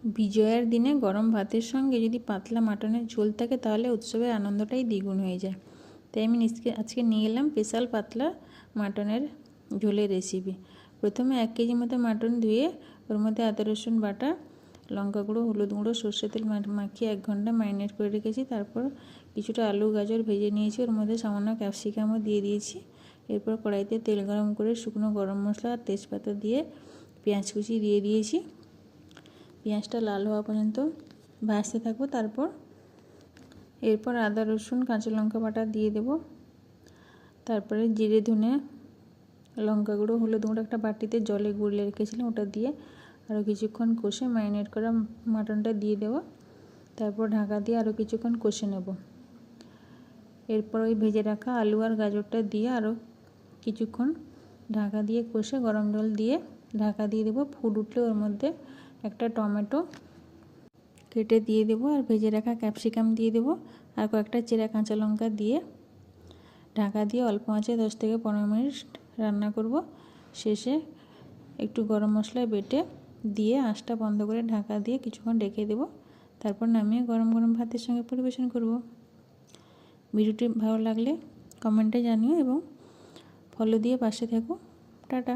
বিজয়ার দিনে গরম ভাতের সঙ্গে যদি পাতলা মাটনের ঝোল থাকে তাহলে উৎসবের আনন্দটাই দ্বিগুণ হয়ে যায়। তাই আমি আজকে নিয়ে এলাম স্পেশাল পাতলা মাটনের ঝোলের রেসিপি। প্রথমে 1 কেজি মতো মাটন ধুয়ে ওর মধ্যে আদা রসুন বাটা, লঙ্কা গুঁড়ো, হলুদ গুঁড়ো, সর্ষের তেল মাখিয়ে 1 ঘন্টা ম্যারিনেট করে রেখেছি। তারপর কিছুটা আলু গাজর ভেজে নিয়েছি, ওর মধ্যে সামান্য ক্যাপসিকামও দিয়ে দিয়েছি। এরপর কড়াইতে তেল গরম করে শুকনো গরম মশলা আর তেজপাতা দিয়ে পেঁয়াজ কুচি দিয়ে দিয়েছি। পেঁয়াজটা লাল হওয়া পর্যন্ত ভাজতে থাকবো। এরপর আদা রসুন কাঁচা লঙ্কা বাটা দিয়ে দেব। তারপরে জিরে ধনে লঙ্কা গুঁড়ো হলুদ গুঁড়ো একটা বাটিতে জলে গুলিয়ে রেখেছিলাম, ওটা দিয়ে আরও কিছুক্ষণ কষে ম্যারিনেট করা মাটনটা দিয়ে দেবো। তারপর ঢাকা দিয়ে আরও কিছুক্ষণ কষে নেব। এরপর ওই ভেজে রাখা আলু আর গাজরটা দিয়ে আরও কিছুক্ষণ ঢাকা দিয়ে কষে গরম জল দিয়ে ঢাকা দিয়ে দেবো। ফুট উঠলে ওর মধ্যে একটা টমেটো কেটে দিয়ে দেবো আর ভেজে রাখা ক্যাপসিকাম দিয়ে দেবো আর কয়েকটা চেরা কাঁচা লঙ্কা দিয়ে ঢাকা দিয়ে অল্প আঁচে 10 থেকে 15 মিনিট রান্না করব। শেষে একটু গরম মশলা বেটে দিয়ে আঁচটা বন্ধ করে ঢাকা দিয়ে কিছুক্ষণ রেখে দেবো। তারপর নামিয়ে গরম গরম ভাতের সঙ্গে পরিবেশন করব। ভিডিওটি ভালো লাগলে কমেন্টে জানিও এবং ফলো দিয়ে পাশে থেকো। টাটা।